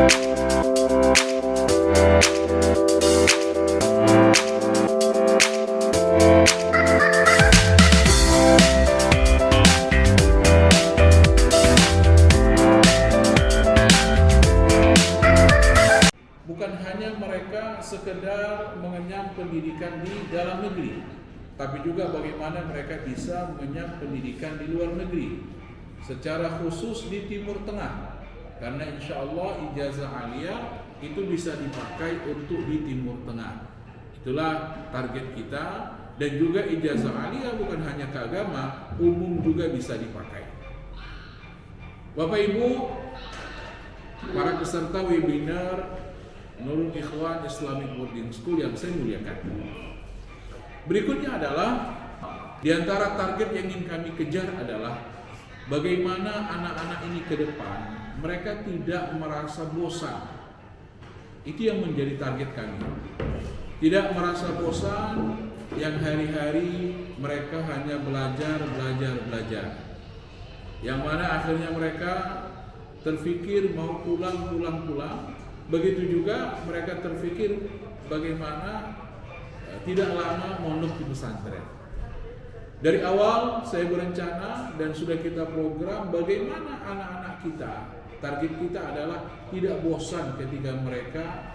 Bukan hanya mereka sekedar mengenyam pendidikan di dalam negeri, tapi juga bagaimana mereka bisa mengenyam pendidikan di luar negeri, secara khusus di Timur Tengah, karena insya Allah ijazah aliyah itu bisa dipakai untuk di Timur Tengah. Itulah target kita, dan juga ijazah aliyah bukan hanya ke agama, umum juga bisa dipakai. Bapak Ibu, para peserta webinar Nurul Ikhwan Islamic Boarding School yang saya muliakan, berikutnya adalah di antara target yang ingin kami kejar adalah bagaimana anak-anak ini ke depan mereka tidak merasa bosan. Itu yang menjadi target kami. Tidak merasa bosan yang hari-hari mereka hanya belajar. Yang mana akhirnya mereka terfikir mau pulang. Begitu juga mereka terfikir bagaimana tidak lama mondok di pesantren. Dari awal saya berencana dan sudah kita program bagaimana anak-anak kita, target kita adalah tidak bosan ketika mereka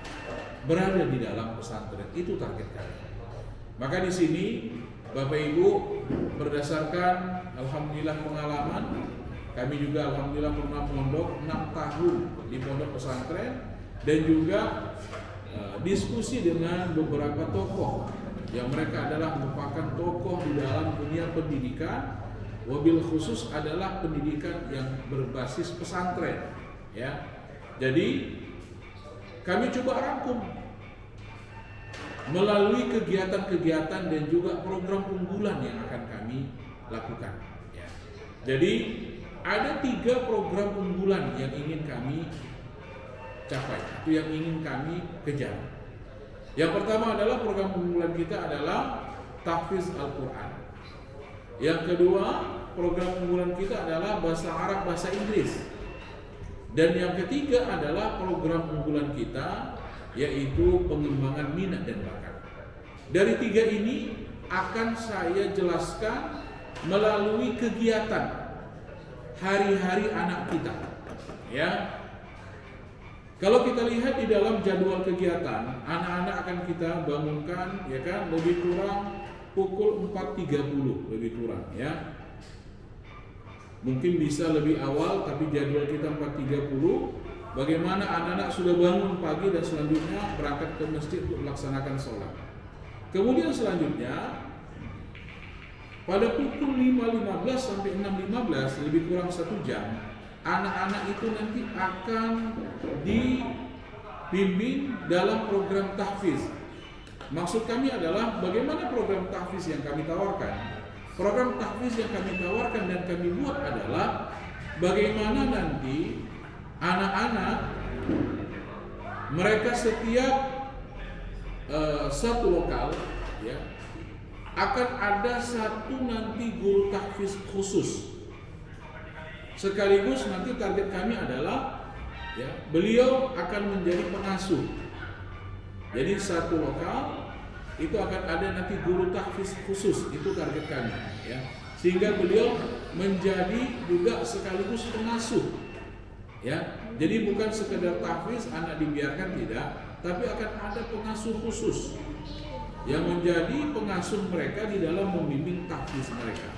berada di dalam pesantren. Itu target kami. Maka di sini Bapak Ibu, berdasarkan alhamdulillah pengalaman, kami juga alhamdulillah pernah mondok 6 tahun di pondok pesantren, dan juga diskusi dengan beberapa tokoh yang mereka adalah merupakan tokoh di dalam dunia pendidikan, wabil khusus adalah pendidikan yang berbasis pesantren, ya. Jadi kami coba rangkum melalui kegiatan-kegiatan dan juga program unggulan yang akan kami lakukan, ya. Jadi ada 3 program unggulan yang ingin kami capai, itu yang ingin kami kejar. Yang pertama adalah program unggulan kita adalah tahfiz Al-Quran. Yang kedua, program unggulan kita adalah bahasa Arab, bahasa Inggris. Dan yang ketiga adalah program unggulan kita yaitu pengembangan minat dan bakat. Dari 3 ini akan saya jelaskan melalui kegiatan hari-hari anak kita, ya. Kalau kita lihat di dalam jadwal kegiatan, anak-anak akan kita bangunkan, ya kan, lebih kurang pukul 4.30 lebih kurang, ya. Mungkin bisa lebih awal, tapi jadwal kita 4.30. Bagaimana anak-anak sudah bangun pagi dan selanjutnya berangkat ke masjid untuk melaksanakan sholat. Kemudian selanjutnya pada pukul 5.15 sampai 6.15 lebih kurang 1 jam, anak-anak itu nanti akan dibimbing dalam program tahfiz. Maksud kami adalah bagaimana program tahfiz yang kami tawarkan. Program tahfiz yang kami tawarkan dan kami buat adalah bagaimana nanti anak-anak mereka setiap satu lokal, ya, akan ada satu nanti guru tahfiz khusus. Sekaligus nanti target kami adalah, ya, beliau akan menjadi pengasuh. Jadi satu lokal itu akan ada nanti guru tahfiz khusus, itu target kami, ya. Sehingga beliau menjadi juga sekaligus pengasuh, ya. Jadi bukan sekedar tahfiz anak dibiarkan, tidak, tapi akan ada pengasuh khusus yang menjadi pengasuh mereka di dalam membimbing tahfiz mereka.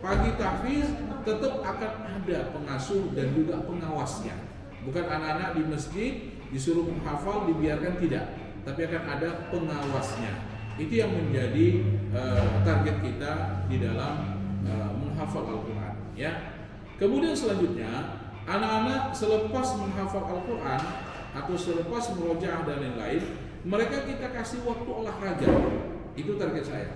Pagi tahfiz tetap akan ada pengasuh dan juga pengawasnya. Bukan anak-anak di masjid disuruh menghafal dibiarkan, tidak, tapi akan ada pengawasnya. Itu yang menjadi target kita di dalam menghafal Al-Quran, ya. Kemudian selanjutnya anak-anak selepas menghafal Al-Quran atau selepas merojaah dan lain-lain, mereka kita kasih waktu olahraga. Itu target saya.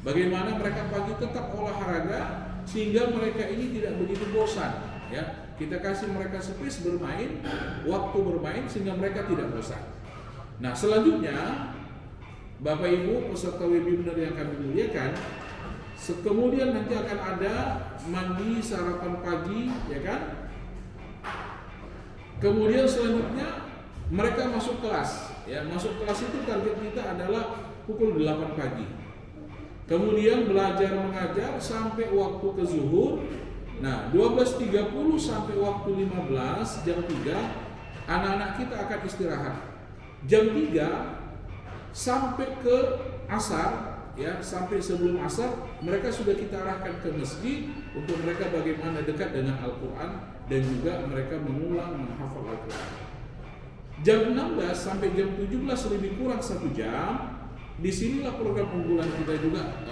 Bagaimana mereka pagi tetap olahraga sehingga mereka ini tidak begitu bosan, ya. Kita kasih mereka space bermain, waktu bermain sehingga mereka tidak bosan. Nah, selanjutnya Bapak Ibu peserta webinar yang kami muliakan, kemudian nanti akan ada mandi sarapan pagi, ya kan? Kemudian selanjutnya mereka masuk kelas. Ya, masuk kelas itu target kita adalah pukul 8 pagi. Kemudian belajar mengajar sampai waktu ke zuhur. Nah, 12.30 sampai waktu 15 jam 3 anak-anak kita akan istirahat. Jam 3 sampai ke asar, ya, sampai sebelum asar mereka sudah kita arahkan ke masjid untuk mereka bagaimana dekat dengan Al-Quran dan juga mereka mengulang menghafal Al-Quran. Jam 16 sampai jam 17 lebih kurang 1 jam, disinilah program unggulan kita juga,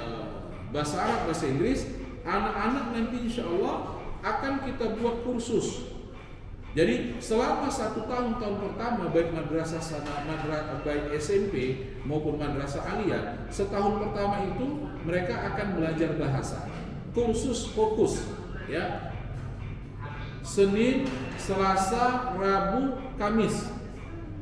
bahasa Arab, bahasa Inggris. Anak-anak nanti insya Allah akan kita buat kursus. Jadi selama 1 tahun pertama, baik madrasah baik SMP maupun madrasah aliyah, setahun pertama itu mereka akan belajar bahasa. Kursus fokus, ya. Senin, Selasa, Rabu, Kamis.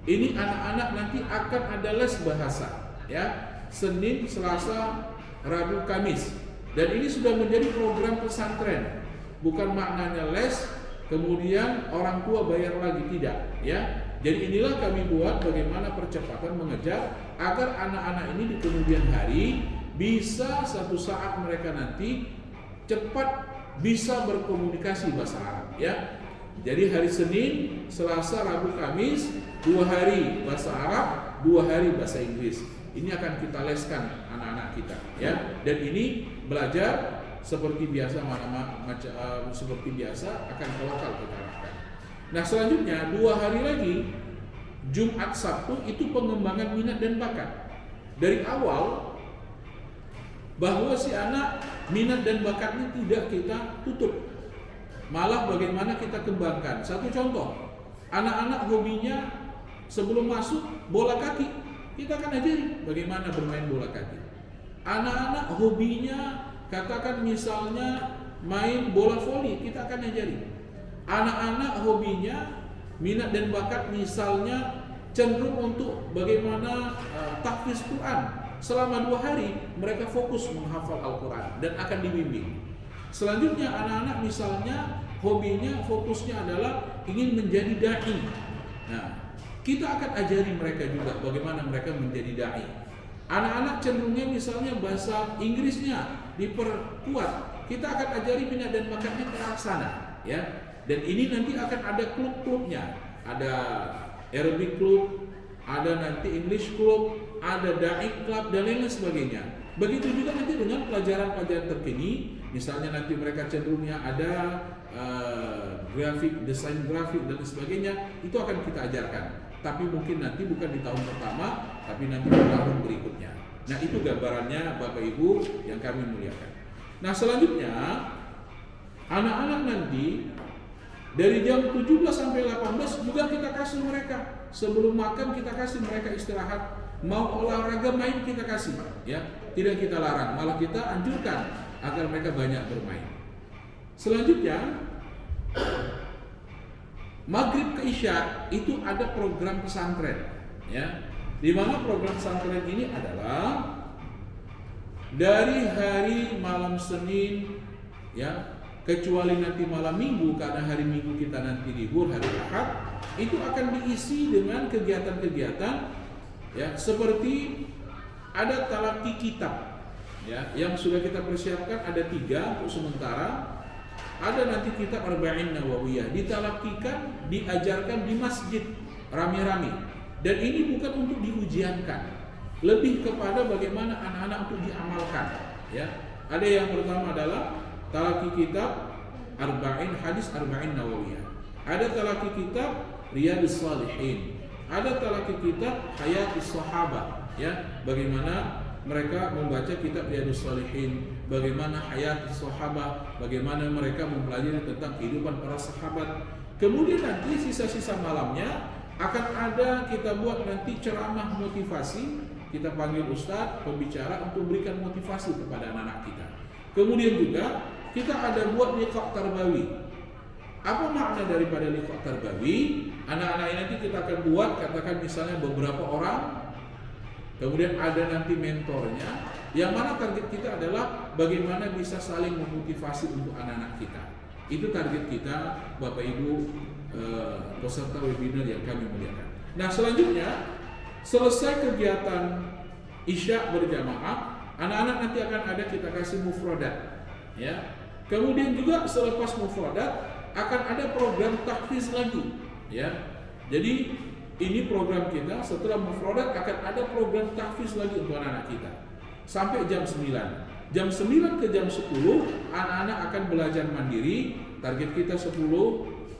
Ini anak-anak nanti akan ada les bahasa, ya. Senin, Selasa, Rabu, Kamis. Dan ini sudah menjadi program pesantren. Bukan maknanya les kemudian orang tua bayar lagi, tidak, ya. Jadi inilah kami buat bagaimana percepatan mengejar agar anak-anak ini di kemudian hari bisa satu saat mereka nanti cepat bisa berkomunikasi bahasa Arab, ya. Jadi hari Senin, Selasa, Rabu, Kamis 2 hari bahasa Arab, 2 hari bahasa Inggris. Ini akan kita leskan anak-anak kita, ya. Dan ini belajar seperti biasa, seperti biasa akan ke lokal kita arahkan. Nah, selanjutnya 2 hari lagi, Jumat, Sabtu, itu pengembangan minat dan bakat. Dari awal bahwa si anak minat dan bakatnya tidak kita tutup, malah bagaimana kita kembangkan. Satu contoh, anak-anak hobinya sebelum masuk bola kaki, kita akan ajari bagaimana bermain bola kaki. Anak-anak hobinya katakan misalnya main bola voli, kita akan ajari. Anak-anak hobinya minat dan bakat misalnya cenderung untuk bagaimana tahfiz Quran. Selama 2 hari mereka fokus menghafal Al-Quran dan akan dibimbing. Selanjutnya anak-anak misalnya hobinya fokusnya adalah ingin menjadi dai. Nah, kita akan ajari mereka juga bagaimana mereka menjadi dai. Anak-anak cenderungnya misalnya bahasa Inggrisnya diperkuat, kita akan ajari minat dan bakatnya ke arah sana, ya. Dan ini nanti akan ada klub-klubnya, ada Arabic Club, ada nanti English Club, ada Dai Club dan lain sebagainya. Begitu juga nanti dengan pelajaran-pelajaran terkini, misalnya nanti mereka cenderungnya ada grafik, desain grafik dan sebagainya, itu akan kita ajarkan. Tapi mungkin nanti bukan di tahun pertama, tapi nanti di tahun berikutnya. Nah, itu gambarannya Bapak Ibu yang kami muliakan. Nah, selanjutnya anak-anak nanti dari jam 17 sampai 18 juga kita kasih mereka. Sebelum makan kita kasih mereka istirahat. Mau olahraga main kita kasih, ya. Tidak kita larang, malah kita anjurkan agar mereka banyak bermain. Selanjutnya Maghrib ke Isya itu ada program pesantren, ya. Di mana program pesantren ini adalah dari hari malam Senin, ya, kecuali nanti malam Minggu karena hari Minggu kita nanti libur, hari Ahad, itu akan diisi dengan kegiatan-kegiatan, ya, seperti ada talaqi kitab, ya, yang sudah kita persiapkan ada 3 untuk sementara. Ada nanti kitab Arba'in Nawawiyah ditalakikan, diajarkan di masjid rame-rame. Dan ini bukan untuk diujiankan, lebih kepada bagaimana anak-anak untuk diamalkan, ya. Ada yang pertama adalah talaki kitab Arba'in, hadis Arba'in Nawawiyah. Ada talaki kitab Riyadhus Shalihin. Ada talaki kitab Hayatus Sahabah, ya, bagaimana mereka membaca kitab Riyadhus Shalihin, bagaimana hayat sahabat, bagaimana mereka mempelajari tentang kehidupan para sahabat. Kemudian nanti sisa-sisa malamnya akan ada kita buat nanti ceramah motivasi. Kita panggil ustadz pembicara untuk berikan motivasi kepada anak-anak kita. Kemudian juga kita ada buat liqa' tarbawi. Apa makna daripada liqa' tarbawi? Anak-anak ini nanti kita akan buat, katakan misalnya beberapa orang. Kemudian ada nanti mentornya, yang mana target kita adalah bagaimana bisa saling memotivasi untuk anak-anak kita. Itu target kita, Bapak Ibu peserta webinar yang kami muliakan. Nah, selanjutnya selesai kegiatan Isya berjamaah, anak-anak nanti akan ada kita kasih mufradat, ya. Kemudian juga selepas mufradat akan ada program tahfiz lagi, ya. Jadi ini program kita, setelah mufradat akan ada program tahfiz lagi untuk anak-anak kita sampai jam 9. Jam 9 ke jam 10 anak-anak akan belajar mandiri. Target kita 10,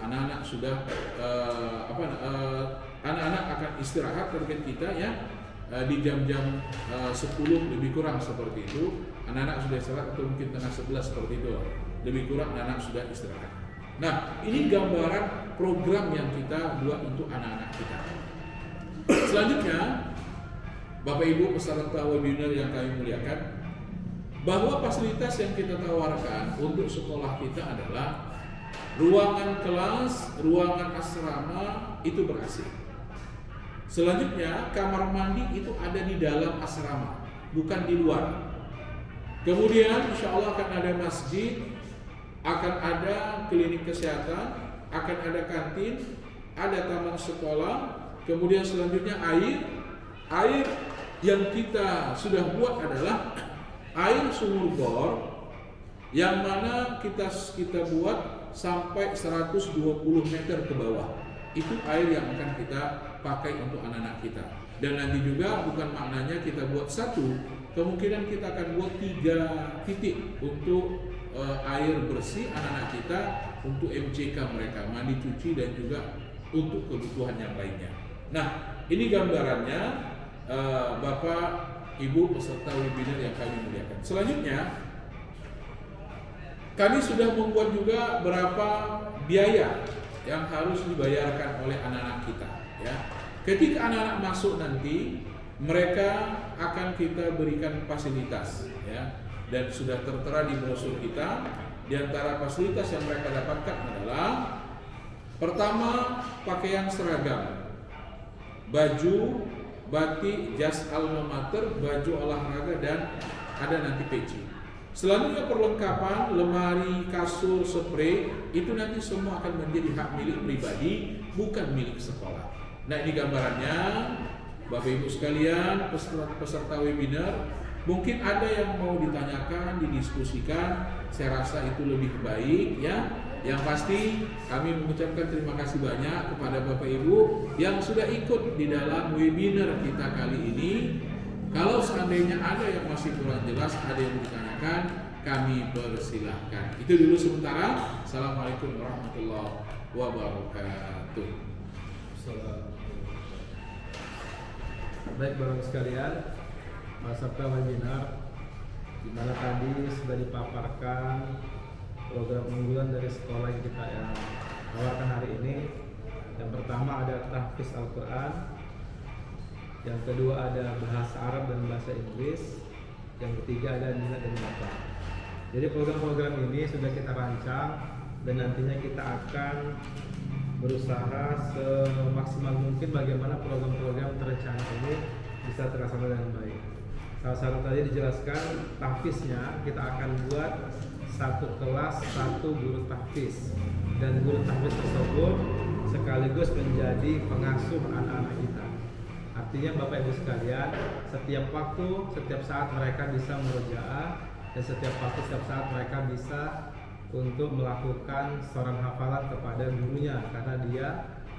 anak-anak sudah anak-anak akan istirahat. Target kita ya di jam-jam 10 lebih kurang seperti itu. Anak-anak sudah istirahat, atau mungkin tengah 11 seperti itu. Lebih kurang anak-anak sudah istirahat. Nah, ini gambaran program yang kita buat untuk anak-anak kita. Selanjutnya, Bapak Ibu peserta webinar yang kami muliakan, bahwa fasilitas yang kita tawarkan untuk sekolah kita adalah ruangan kelas, ruangan asrama itu ber-AC. Selanjutnya, kamar mandi itu ada di dalam asrama, bukan di luar. Kemudian insya Allah akan ada masjid, akan ada klinik kesehatan, akan ada kantin, ada taman sekolah. Kemudian selanjutnya air yang kita sudah buat adalah air sumur bor, yang mana kita buat sampai 120 meter ke bawah. Itu air yang akan kita pakai untuk anak-anak kita. Dan nanti juga bukan maknanya kita buat satu, kemungkinan kita akan buat 3 titik untuk air bersih anak-anak kita, untuk MCK mereka, mandi cuci, dan juga untuk kebutuhan yang lainnya. Nah, ini gambarannya Bapak Ibu peserta webinar yang kami muliakan. Selanjutnya, kami sudah membuat juga berapa biaya yang harus dibayarkan oleh anak-anak kita, ya. Ketika anak-anak masuk nanti, mereka akan kita berikan fasilitas, ya. Dan sudah tertera di brosur kita. Di antara fasilitas yang mereka dapatkan adalah pertama, pakaian seragam, baju, batik, jas alma mater, baju olahraga, dan ada nanti peci. Selanjutnya perlengkapan, lemari, kasur, spray, itu nanti semua akan menjadi hak milik pribadi, bukan milik sekolah. Nah, ini gambarannya, Bapak Ibu sekalian, peserta webinar. Mungkin ada yang mau ditanyakan, didiskusikan. Saya rasa itu lebih baik, ya. Yang pasti kami mengucapkan terima kasih banyak kepada Bapak Ibu yang sudah ikut di dalam webinar kita kali ini. Kalau seandainya ada yang masih kurang jelas, ada yang ditanyakan, kami persilahkan. Itu dulu sementara. Assalamualaikum warahmatullahi wabarakatuh. Baik Bapak sekalian, peserta webinar, di mana tadi sudah dipaparkan program unggulan dari sekolah yang kita tawarkan hari ini. Yang pertama ada tahfiz Al-Quran, yang kedua ada bahasa Arab dan bahasa Inggris, yang ketiga ada minat dan bakat. Jadi program-program ini sudah kita rancang dan nantinya kita akan berusaha semaksimal mungkin bagaimana program-program terencana ini bisa terlaksana dengan baik. Salah satu tadi dijelaskan tahfiznya, kita akan buat satu kelas, satu guru tahfiz, dan guru tahfiz tersebut sekaligus menjadi pengasuh anak-anak kita. Artinya Bapak Ibu sekalian, setiap waktu, setiap saat mereka bisa merojaah, dan setiap waktu, setiap saat mereka bisa untuk melakukan setoran hafalan kepada gurunya, karena dia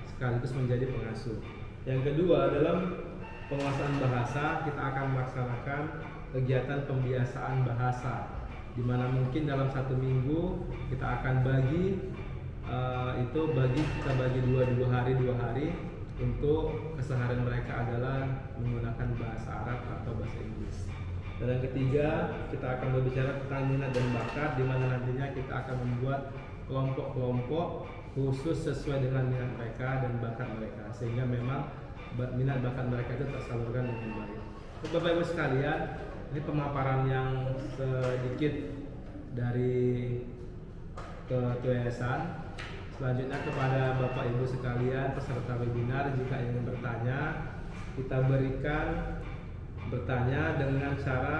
sekaligus menjadi pengasuh. Yang kedua, dalam penguasaan bahasa, kita akan melaksanakan kegiatan pembiasaan bahasa, di mana mungkin dalam 1 minggu kita akan bagi kita bagi dua hari untuk keseharian mereka adalah menggunakan bahasa Arab atau bahasa Inggris. Dan yang ketiga, kita akan berbicara tentang minat dan bakat, di mana nantinya kita akan membuat kelompok-kelompok khusus sesuai dengan minat mereka dan bakat mereka, sehingga memang minat bakat mereka itu tersalurkan dengan baik. Bapak Ibu sekalian, ini pemaparan yang sedikit dari Ketua Yayasan. Selanjutnya kepada Bapak Ibu sekalian peserta webinar, jika ingin bertanya, kita berikan bertanya dengan cara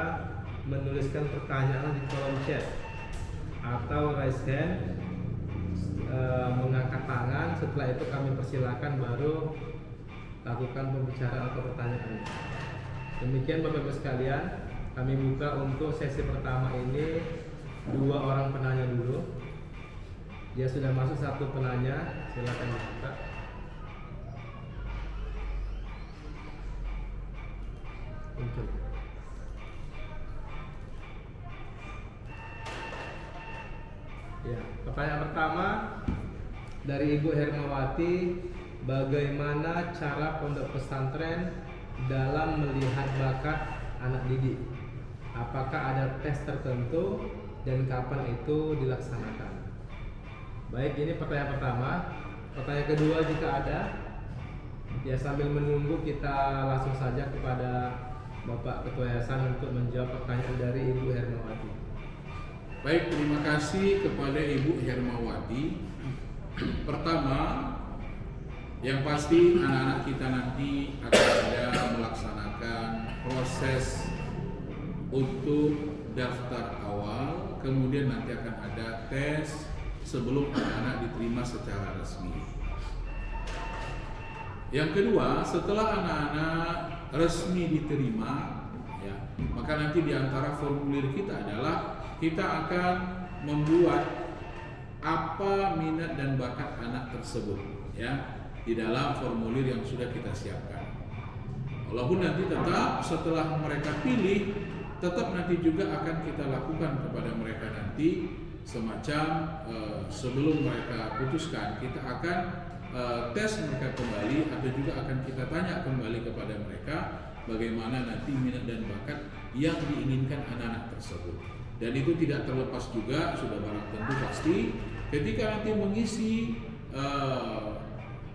menuliskan pertanyaan di kolom chat atau raise hand, mengangkat tangan. Setelah itu kami persilakan baru lakukan pembicaraan atau pertanyaan. Demikian Bapak Ibu sekalian, kami buka untuk sesi pertama ini 2 orang penanya dulu. Ya, sudah masuk 1 penanya, silakan dibuka. Muncul. Ya, pertanyaan pertama dari Ibu Hermawati, bagaimana cara pondok pesantren dalam melihat bakat anak didik? Apakah ada tes tertentu dan kapan itu dilaksanakan? Baik, ini pertanyaan pertama. Pertanyaan kedua jika ada, ya sambil menunggu kita langsung saja kepada Bapak Ketua Yayasan untuk menjawab pertanyaan dari Ibu Hermawati. Baik, terima kasih kepada Ibu Hermawati. Pertama, yang pasti anak-anak kita nanti akan ada melaksanakan proses untuk daftar awal, kemudian nanti akan ada tes sebelum anak-anak diterima secara resmi. Yang kedua, setelah anak-anak resmi diterima, ya, maka nanti di antara formulir kita adalah kita akan membuat apa minat dan bakat anak tersebut, ya, di dalam formulir yang sudah kita siapkan. Walaupun nanti tetap setelah mereka pilih, tetap nanti juga akan kita lakukan kepada mereka nanti semacam sebelum mereka putuskan, kita akan tes mereka kembali atau juga akan kita tanya kembali kepada mereka bagaimana nanti minat dan bakat yang diinginkan anak-anak tersebut. Dan itu tidak terlepas juga, sudah barang tentu pasti ketika nanti mengisi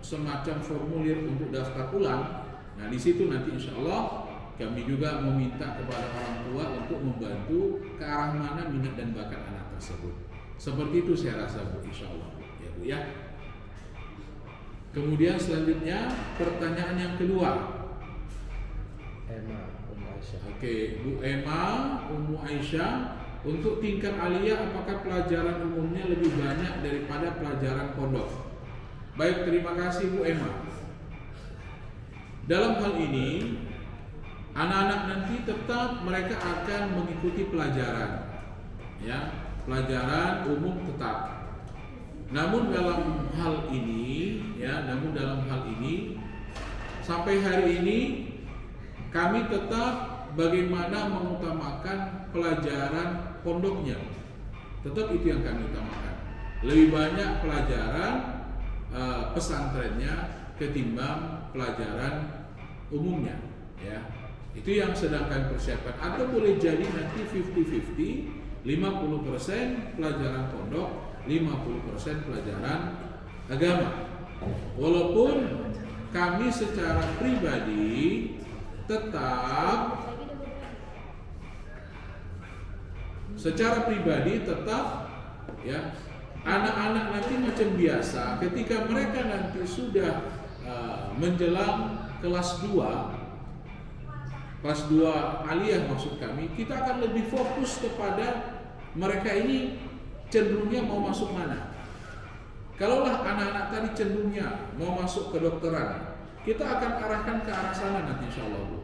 semacam formulir untuk daftar ulang. Nah, di situ nanti insya Allah kami juga meminta kepada orang tua untuk membantu ke arah mana minat dan bakat anak tersebut. Seperti itu saya rasa Bu, insya Allah ya Bu ya. Kemudian selanjutnya pertanyaan yang kedua. Emma Ummu Aisyah. Oke, Bu Emma Ummu Aisyah, untuk tingkat aliyah apakah pelajaran umumnya lebih banyak daripada pelajaran pondok? Baik, terima kasih Bu Emma. Dalam hal ini anak-anak nanti tetap mereka akan mengikuti pelajaran, ya, pelajaran umum tetap. Namun dalam hal ini, sampai hari ini kami tetap bagaimana mengutamakan pelajaran pondoknya. Tetap itu yang kami utamakan. Lebih banyak pelajaran pesantrennya ketimbang pelajaran umumnya, ya. Itu yang sedang kami persiapkan. Atau boleh jadi nanti 50-50, 50% pelajaran pondok, 50% pelajaran agama. Walaupun kami secara pribadi tetap ya, anak-anak nanti macam biasa ketika mereka nanti sudah menjelang kelas 2 aliyah maksud kami, kita akan lebih fokus kepada mereka ini cenderungnya mau masuk mana. Kalaulah anak-anak tadi cenderungnya mau masuk kedokteran, kita akan arahkan ke arah sana nanti insya Allah Bu.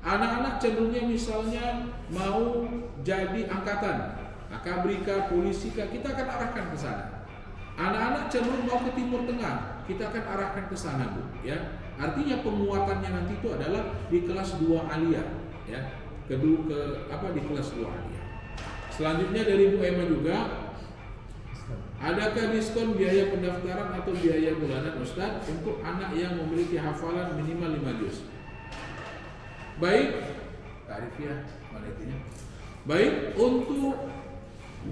Anak-anak cenderungnya misalnya mau jadi angkatan, akabrika, polisika, kita akan arahkan ke sana. Anak-anak cenderung mau ke Timur Tengah, kita akan arahkan ke sana Bu, ya. Artinya penguatannya nanti itu adalah di kelas 2 aliyah, ya. Di kelas 2 aliyah. Selanjutnya dari Bu Emma juga, adakah diskon biaya pendaftaran atau biaya bulanan Ustadz untuk anak yang memiliki hafalan minimal 5 juz? Baik, tarifnya mana itunya? Baik, untuk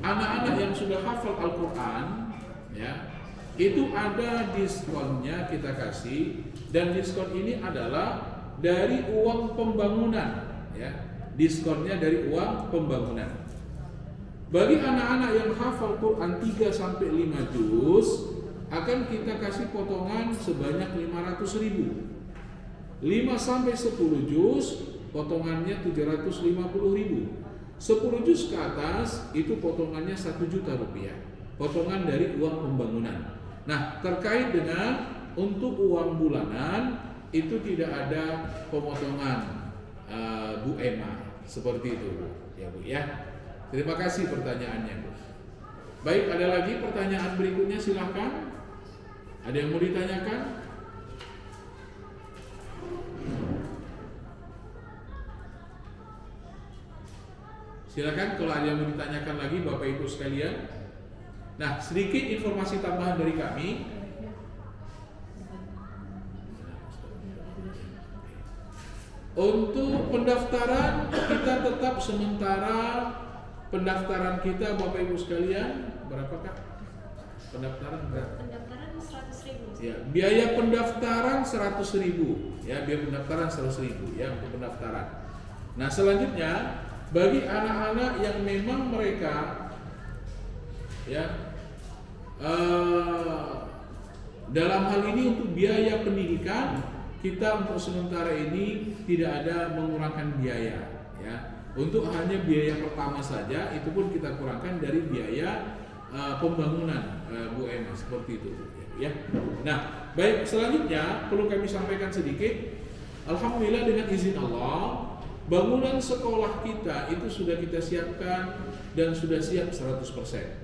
anak-anak yang sudah hafal Al-Quran, ya, itu ada diskonnya kita kasih, dan diskon ini adalah dari uang pembangunan, ya. Diskonnya dari uang pembangunan. Bagi anak-anak yang hafal Quran 3-5 juz akan kita kasih potongan sebanyak 500.000. 5-10 juz potongannya 750.000. 10 juz ke atas itu potongannya 1 juta rupiah. Potongan dari uang pembangunan. Nah, terkait dengan untuk uang bulanan itu tidak ada pemotongan Bu Emma, seperti itu Bu. Ya Bu ya. Terima kasih pertanyaannya Bu. Baik, ada lagi pertanyaan berikutnya, silahkan. Ada yang mau ditanyakan? Silakan kalau ada yang mau ditanyakan lagi Bapak Ibu sekalian. Nah, sedikit informasi tambahan dari kami. Untuk pendaftaran kita tetap sementara pendaftaran kita Bapak Ibu sekalian, berapakah? Pendaftaran berapa? Pendaftaran 100.000. Ya, biaya pendaftaran 100.000. Ya, biaya pendaftaran 100.000 ya untuk pendaftaran. Nah, selanjutnya bagi anak-anak yang memang mereka ya dalam hal ini untuk biaya pendidikan kita untuk sementara ini tidak ada mengurangkan biaya ya. Untuk hanya biaya pertama saja itu pun kita kurangkan dari biaya pembangunan Bu Emma, seperti itu ya. Nah, baik, selanjutnya perlu kami sampaikan sedikit. Alhamdulillah dengan izin Allah, bangunan sekolah kita itu sudah kita siapkan dan sudah siap 100%.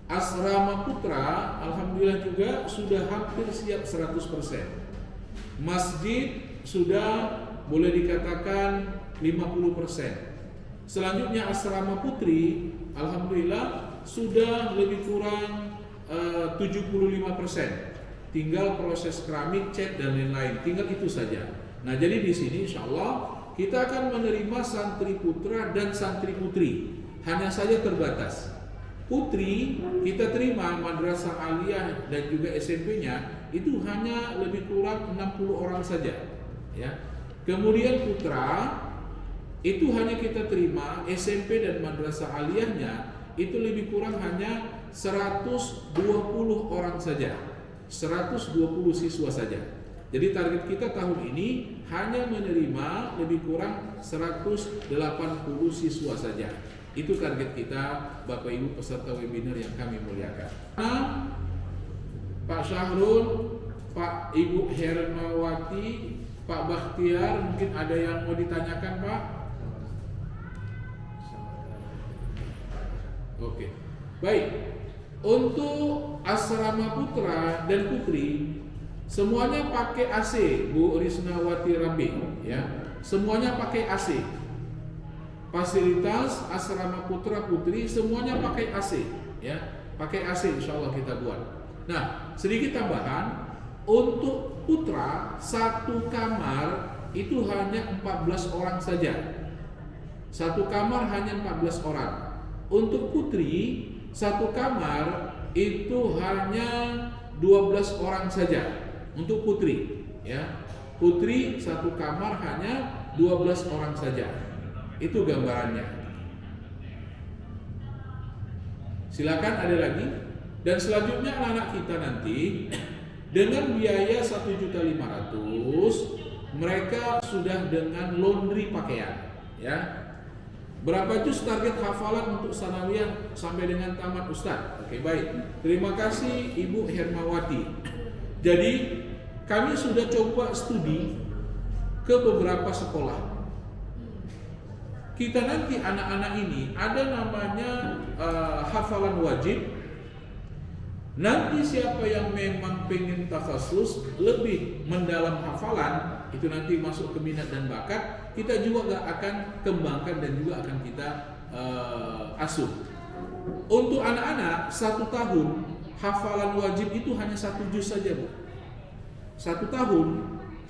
Asrama Putra alhamdulillah juga sudah hampir siap 100%. Masjid sudah boleh dikatakan 50%. Selanjutnya asrama putri alhamdulillah sudah lebih kurang 75%. Tinggal proses keramik, cat dan lain-lain. Tinggal itu saja. Nah, jadi di sini insyaallah kita akan menerima santri putra dan santri putri. Hanya saja terbatas. Putri kita terima madrasah aliyah dan juga SMP-nya itu hanya lebih kurang 60 orang saja ya. Kemudian putra itu hanya kita terima SMP dan madrasah aliyahnya itu lebih kurang hanya 120 orang saja. 120 siswa saja. Jadi target kita tahun ini hanya menerima lebih kurang 180 siswa saja. Itu target kita Bapak Ibu peserta webinar yang kami muliakan. Pak Syahrul, Pak Ibu Hermawati, Pak Bakhtiar, mungkin ada yang mau ditanyakan Pak? Oke. Baik. Untuk asrama putra dan putri semuanya pakai AC, Bu Risnawati Rambe ya. Semuanya pakai AC. Fasilitas asrama putra putri semuanya pakai AC ya. Pakai AC insyaallah kita buat. Nah, sedikit tambahan, untuk putra satu kamar itu hanya 14 orang saja. Satu kamar hanya 14 orang. Untuk putri satu kamar itu hanya 12 orang saja. Untuk putri ya. Putri satu kamar hanya 12 orang saja. Itu gambarannya. Silakan ada lagi. Dan selanjutnya anak-anak kita nanti dengan biaya 1.500.000 mereka sudah dengan laundry pakaian ya. Berapa juz target hafalan untuk sanawiyah sampai dengan tamat Ustaz? Oke, baik. Terima kasih Ibu Hermawati. Jadi kami sudah coba studi ke beberapa sekolah. Kita nanti anak-anak ini ada namanya hafalan wajib. Nanti siapa yang memang pengen takhasus lebih mendalam hafalan, itu nanti masuk ke minat dan bakat, kita juga akan kembangkan dan juga akan kita asuh. Untuk anak-anak 1 tahun hafalan wajib itu hanya 1 juz saja Bu. 1 tahun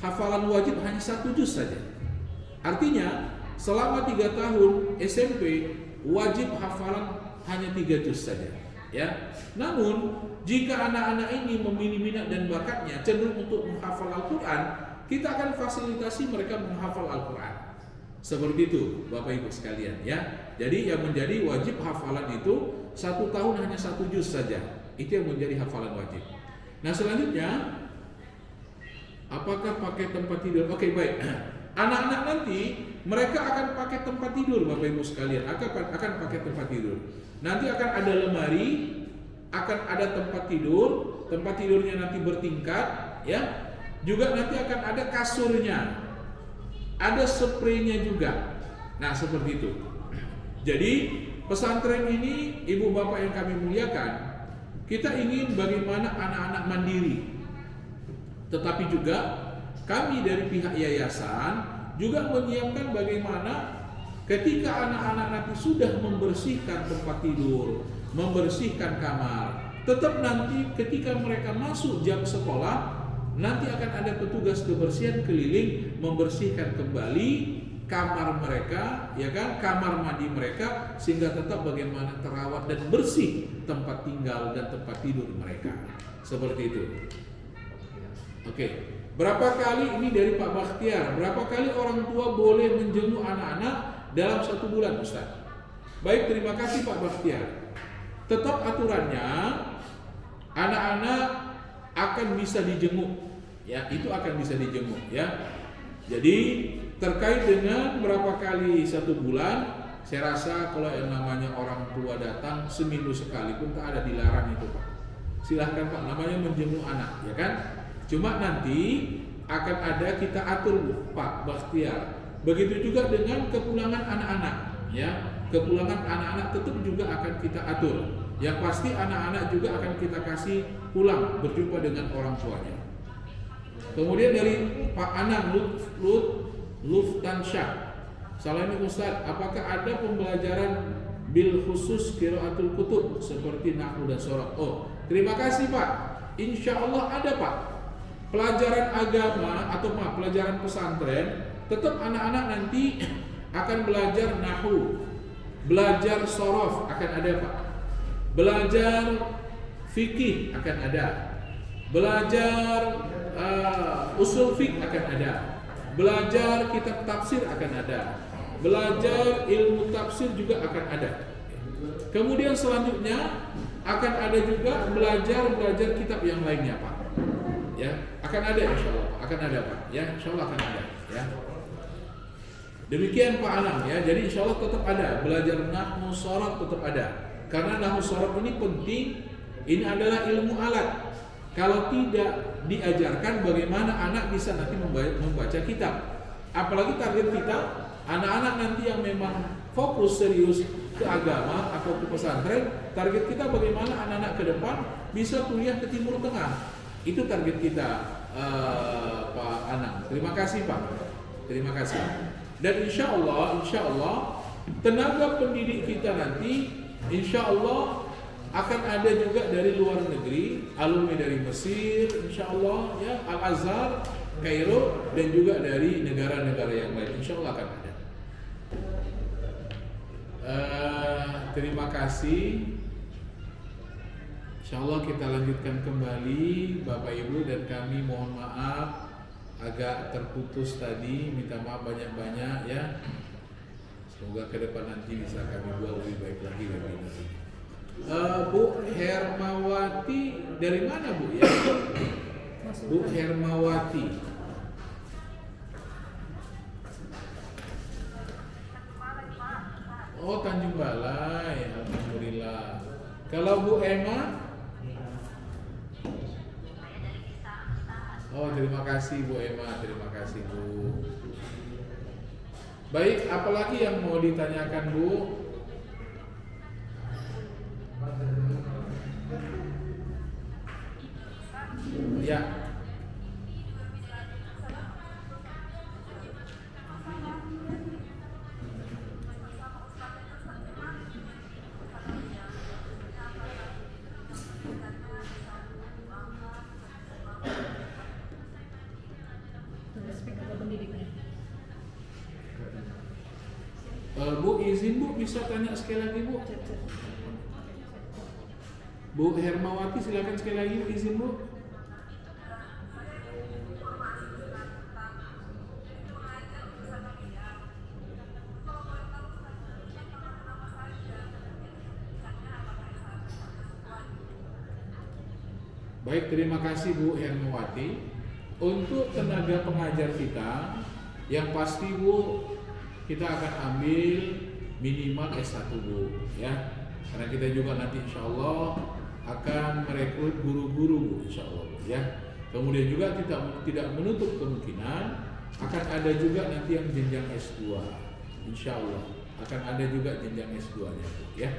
hafalan wajib hanya 1 juz saja. Artinya selama 3 tahun SMP wajib hafalan hanya 3 juz saja ya. Namun jika anak-anak ini memiliki minat dan bakatnya cenderung untuk menghafal Al-Quran, kita akan fasilitasi mereka menghafal Al-Quran. Seperti itu Bapak Ibu sekalian ya. Jadi yang menjadi wajib hafalan itu 1 tahun hanya 1 juz saja. Itu yang menjadi hafalan wajib. Nah, selanjutnya apakah pakai tempat tidur? Oke, baik. Anak-anak nanti mereka akan pakai tempat tidur Bapak Ibu sekalian. Akan pakai tempat tidur. Nanti akan ada lemari, akan ada tempat tidur. Tempat tidurnya nanti bertingkat ya. juga nanti akan ada kasurnya, ada spraynya juga. Nah seperti itu. Jadi pesantren ini, ibu bapak yang kami muliakan, kita ingin bagaimana anak-anak mandiri. Tetapi juga kami dari pihak yayasan juga menyiapkan bagaimana ketika anak-anak nanti sudah membersihkan tempat tidur, membersihkan kamar, tetap nanti ketika mereka masuk jam sekolah, nanti akan ada petugas kebersihan keliling membersihkan kembali kamar mereka, ya kan, kamar mandi mereka, sehingga tetap bagaimana terawat dan bersih tempat tinggal dan tempat tidur mereka. Seperti itu. Oke. Berapa kali ini dari Pak Bakhtiar? Berapa kali orang tua boleh menjenguk anak-anak dalam 1 bulan, Ustaz? Baik, terima kasih Pak Bakhtiar. Tetap aturannya anak-anak akan bisa dijenguk, ya, itu akan bisa dijenguk, ya. Jadi terkait dengan berapa kali 1 bulan, saya rasa kalau yang namanya orang tua datang seminggu sekali pun tak ada, dilarang itu Pak. Silahkan Pak, namanya menjenguk anak, ya kan? Cuma nanti akan ada kita atur Pak Bakhtiar. Begitu juga dengan kepulangan anak-anak, ya. Kepulangan anak-anak tetap juga akan kita atur. Yang pasti anak-anak juga akan kita kasih pulang berjumpa dengan orang tuanya. Kemudian dari Pak Anang Luftansyah, Assalamualaikum Ustaz, apakah ada pembelajaran bil khusus qiraatul kutub seperti nahwu dan sorab? Oh, terima kasih Pak. Insya Allah ada Pak. Pelajaran agama atau pelajaran pesantren, tetap anak-anak nanti akan belajar nahwu, belajar sorof akan ada Pak. Belajar fikih akan ada. Belajar usul fiqh akan ada. Belajar kitab tafsir akan ada. Belajar ilmu tafsir juga akan ada. Kemudian selanjutnya akan ada juga belajar kitab yang lainnya Pak. Ya, akan ada insyaallah, akan ada Pak. Ya, insyaallah akan ada, ya. Demikian Pak Anam, ya. Jadi insyaallah tetap ada belajar nahwu sharaf, tetap ada. Karena nahwu sharaf ini penting, ini adalah ilmu alat. Kalau tidak diajarkan, bagaimana anak bisa nanti membaca kitab? Apalagi target kita anak-anak nanti yang memang fokus serius ke agama atau ke pesantren, target kita bagaimana anak-anak ke depan bisa kuliah ke Timur Tengah. Itu target kita, Pak Anang. Terima kasih Pak. Terima kasih. Dan insya Allah tenaga pendidik kita nanti insya Allah akan ada juga dari luar negeri, alumni dari Mesir, insya Allah, ya, Al-Azhar, Kairo, dan juga dari negara-negara yang lain, insya Allah akan ada. Terima kasih. Insya Allah kita lanjutkan kembali, Bapak Ibu, dan kami mohon maaf agak terputus tadi, minta maaf banyak-banyak, ya. Semoga ke depan nanti bisa kami buat lebih baik lagi dari ini. Bu Hermawati dari mana Bu ya? Bu Hermawati. Oh, Tanjung Balai, alhamdulillah. Kalau Bu Emma? Oh, terima kasih Bu Emma, terima kasih Bu. Baik, apalagi yang mau ditanyakan Bu? Ya. Bu izin Bu, bisa tanya sekali lagi Bu? Bu Hermawati silakan sekali lagi izin Bu. Baik, terima kasih Bu Hermawati. Untuk tenaga pengajar kita, yang pasti Bu, kita akan ambil minimal S1 Bu, ya. Karena kita juga nanti insya Allah akan merekrut guru-guru Bu, insya Allah Bu, ya. Kemudian juga tidak menutup kemungkinan akan ada juga nanti yang jenjang S2. Insya Allah akan ada juga jenjang S2-nya, Bu, ya.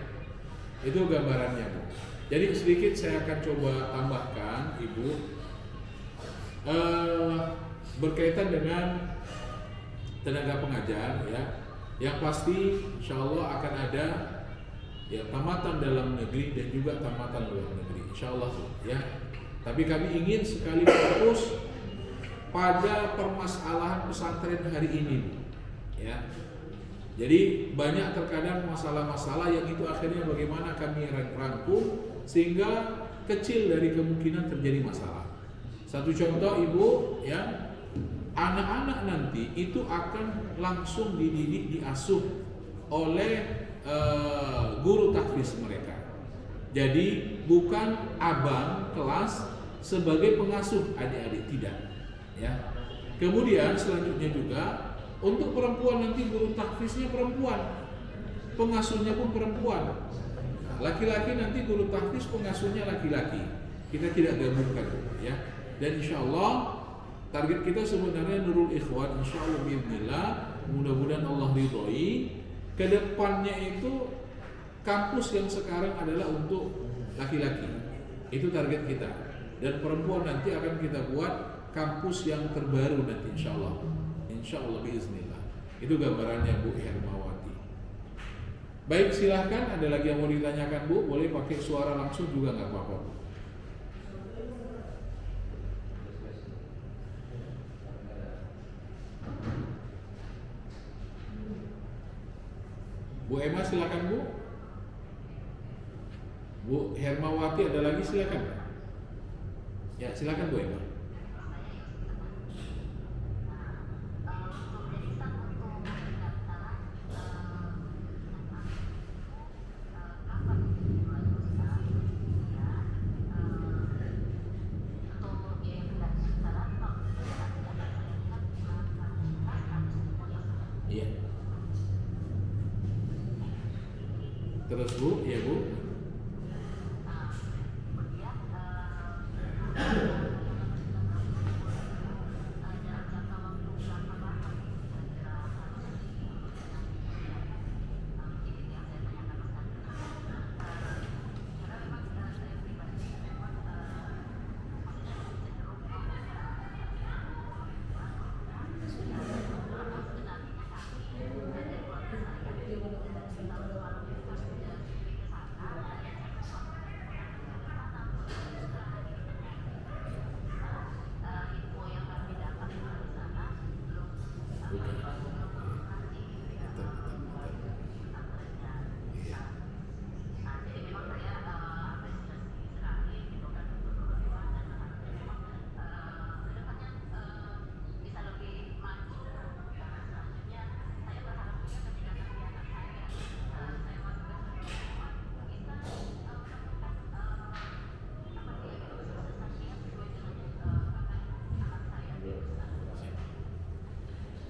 Itu gambarannya, Bu. Jadi sedikit saya akan coba tambahkan, Ibu, berkaitan dengan tenaga pengajar, ya. Yang pasti insya Allah akan ada ya tamatan dalam negeri dan juga tamatan luar negeri, insya Allah, ya. Tapi kami ingin sekali fokus pada permasalahan pesantren hari ini, ya. Jadi banyak terkadang masalah-masalah yang itu akhirnya bagaimana kami rangkum sehingga kecil dari kemungkinan terjadi masalah. Satu contoh, Ibu, ya, anak-anak nanti itu akan langsung dididik, diasuh oleh guru tahfiz mereka. Jadi bukan abang kelas sebagai pengasuh adik-adik, tidak, ya. Kemudian selanjutnya juga untuk perempuan nanti guru tahfiznya perempuan, pengasuhnya pun perempuan. Laki-laki nanti guru tahfiz pengasuhnya laki-laki. Kita tidak gabungkan, ya. Dan insya Allah target kita sebenarnya Nurul Ikhwan, insya Allah bismillah, mudah-mudahan Allah ridhoi. Kedepannya itu kampus yang sekarang adalah untuk laki-laki, itu target kita. Dan perempuan nanti akan kita buat kampus yang terbaru nanti insya Allah bismillah. Itu gambarannya, Bu Hermawati. Baik, silahkan, ada lagi yang mau ditanyakan, Bu? Boleh pakai suara langsung juga nggak apa-apa, Bu. Bu Emma silakan, Bu. Bu Hermawati ada lagi, silakan. Ya, silakan Bu Emma. Iya. Terus, Bu, ya, Bu.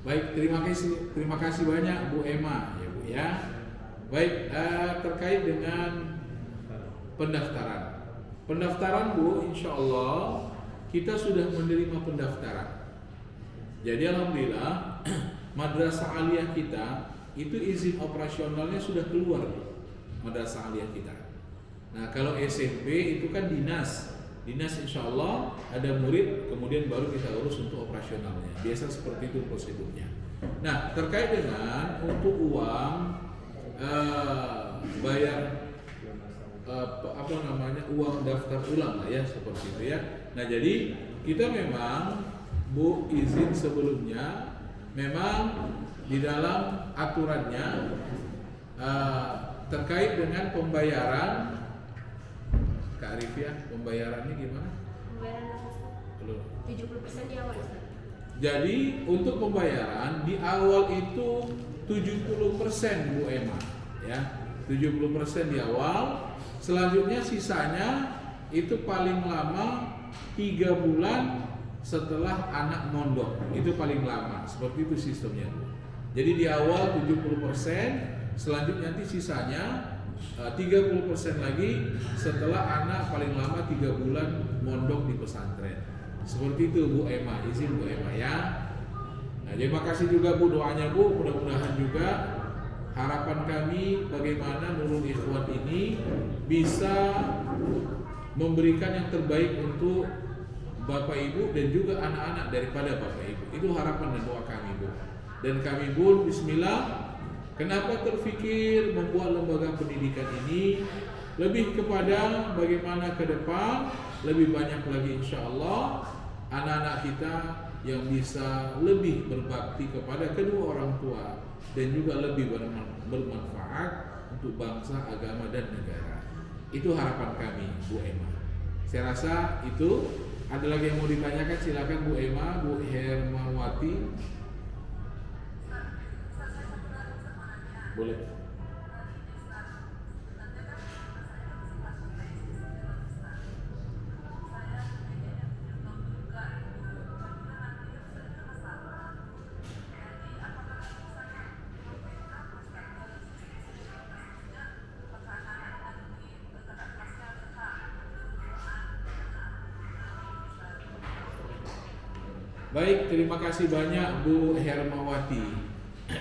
Baik, terima kasih banyak Bu Emma, ya, Bu, ya. Baik, terkait dengan pendaftaran, Bu, insya Allah kita sudah menerima pendaftaran. Jadi alhamdulillah madrasah aliyah kita itu izin operasionalnya sudah keluar, madrasah aliyah kita. Nah, kalau SMP itu kan dinas insya Allah ada murid, kemudian baru kita urus untuk operasionalnya. Biasa seperti itu prosedurnya. Nah, terkait dengan untuk uang bayar uang daftar ulang lah, ya, seperti itu, ya. Nah, jadi kita memang, Bu, izin sebelumnya memang di dalam aturannya terkait dengan pembayaran. Kak Arifia, pembayarannya gimana? Pembayaran 70% di awal. Jadi untuk pembayaran di awal itu 70%, Bu Emma, ya. 70% di awal. Selanjutnya sisanya itu paling lama 3 bulan setelah anak mondok. Itu paling lama. Seperti itu sistemnya. Jadi di awal 70%, selanjutnya nanti sisanya 30% lagi setelah anak paling lama 3 bulan mondok di pesantren. Seperti itu Bu Emma, izin Bu Emma ya. Nah, terima kasih juga Bu doanya Bu, mudah-mudahan juga harapan kami bagaimana Nurul Ikhwan ini bisa memberikan yang terbaik untuk Bapak Ibu dan juga anak-anak daripada Bapak Ibu. Itu harapan dan doa kami Bu. Dan kami pun bismillah, kenapa terfikir membuat lembaga pendidikan ini lebih kepada bagaimana ke depan lebih banyak lagi insya Allah anak-anak kita yang bisa lebih berbakti kepada kedua orang tua dan juga lebih bermanfaat untuk bangsa, agama dan negara. Itu harapan kami Bu Emma. Saya rasa itu. Ada lagi yang mau ditanyakan, silakan Bu Emma, Bu Hermawati. Boleh. Baik, terima kasih banyak Bu Hermawati.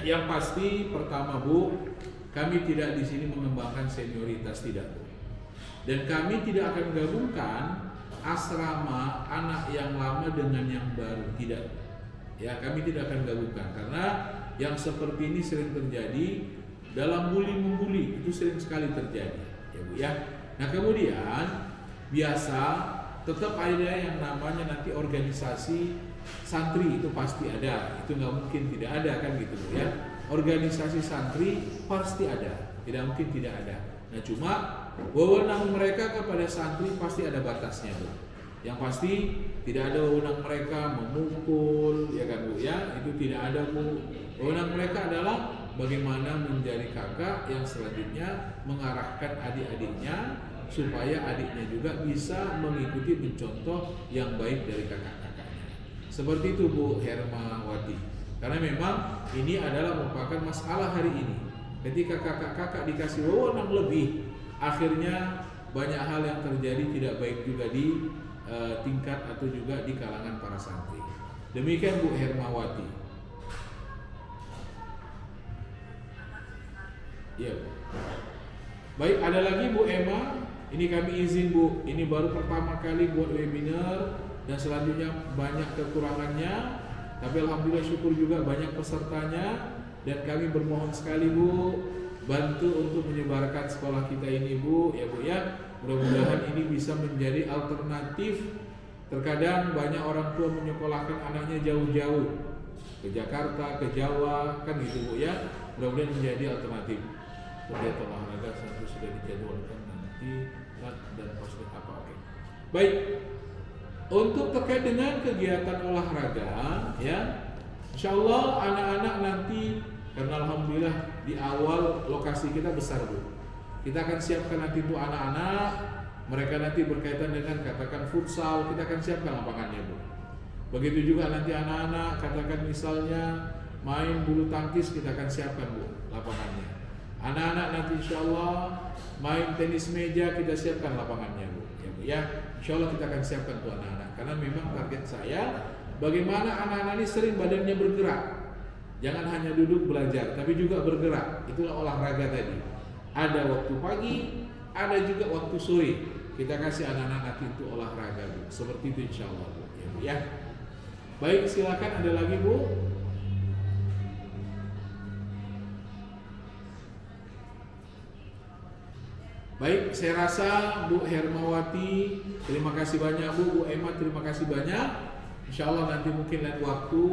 Yang pasti pertama Bu, kami tidak di sini mengembangkan senioritas, tidak Bu. Dan kami tidak akan gabungkan asrama anak yang lama dengan yang baru, tidak. Ya, kami tidak akan gabungkan karena yang seperti ini sering terjadi dalam bully-membuli, itu sering sekali terjadi, ya Bu ya. Nah, kemudian biasa tetap ada yang namanya nanti organisasi santri, itu pasti ada, itu nggak mungkin tidak ada kan gitu ya. Organisasi santri pasti ada, tidak mungkin tidak ada. Nah cuma wewenang mereka kepada santri pasti ada batasnya Bu. Yang pasti tidak ada wewenang mereka memukul ya kan Bu ya, itu tidak ada Bu. Wewenang mereka adalah bagaimana menjadi kakak yang selanjutnya mengarahkan adik-adiknya supaya adiknya juga bisa mengikuti mencontoh yang baik dari kakak. Seperti itu Bu Hermawati. Karena memang ini adalah merupakan masalah hari ini. Ketika kakak-kakak dikasih wewenang lebih, akhirnya banyak hal yang terjadi tidak baik juga di tingkat atau juga di kalangan para santri. Demikian Bu Hermawati. Ya. Baik, ada lagi Bu Emma. Ini kami izin Bu. Ini baru pertama kali buat webinar. Dan selanjutnya banyak kekurangannya, tapi alhamdulillah syukur juga banyak pesertanya. Dan kami bermohon sekali Bu, bantu untuk menyebarkan sekolah kita ini Bu, ya Bu ya. Mudah-mudahan ini bisa menjadi alternatif. Terkadang banyak orang tua menyekolahkan anaknya jauh-jauh ke Jakarta, ke Jawa, kan gitu Bu ya. Mudah-mudahan menjadi alternatif. Kegiatan olahraga satu sudah dijadwalkan nanti dan posting apa, oke. Baik. Untuk terkait dengan kegiatan olahraga, ya, insya Allah anak-anak nanti, karena alhamdulillah di awal lokasi kita besar Bu, kita akan siapkan nanti untuk anak-anak, mereka nanti berkaitan dengan katakan futsal, kita akan siapkan lapangannya Bu. Begitu juga nanti anak-anak, katakan misalnya main bulu tangkis, kita akan siapkan Bu lapangannya. Anak-anak nanti insya Allah main tenis meja, kita siapkan lapangannya Bu, ya Bu ya. Insya Allah kita akan siapkan tuh anak-anak. Karena memang target saya bagaimana anak-anak ini sering badannya bergerak. Jangan hanya duduk belajar, tapi juga bergerak. Itulah olahraga tadi. Ada waktu pagi, ada juga waktu sore. Kita kasih anak-anak nanti itu olahraga Bu. Seperti itu insya Allah Bu. Ya, Bu ya. Baik, silakan ada lagi Bu. Baik, saya rasa Bu Hermawati, terima kasih banyak Bu Emma, terima kasih banyak. Insya Allah nanti mungkin lain waktu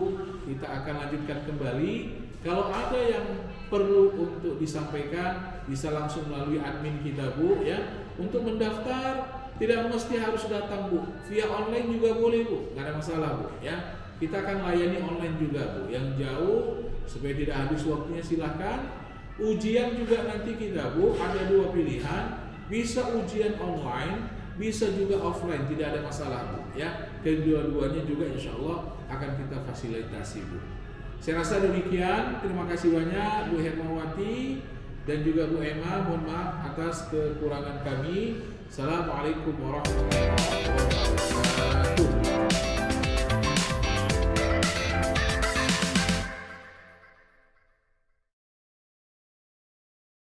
kita akan lanjutkan kembali. Kalau ada yang perlu untuk disampaikan, bisa langsung melalui admin kita Bu ya. Untuk mendaftar tidak mesti harus datang Bu, via online juga boleh Bu, nggak ada masalah Bu ya. Kita akan layani online juga Bu, yang jauh supaya tidak habis waktunya silahkan. Ujian juga nanti kita Bu, ada dua pilihan, bisa ujian online, bisa juga offline, tidak ada masalah Bu ya. Kedua-duanya juga insya Allah akan kita fasilitasi Bu. Saya rasa demikian, terima kasih banyak Bu Hermawati dan juga Bu Emma, mohon maaf atas kekurangan kami. Assalamualaikum warahmatullahi wabarakatuh.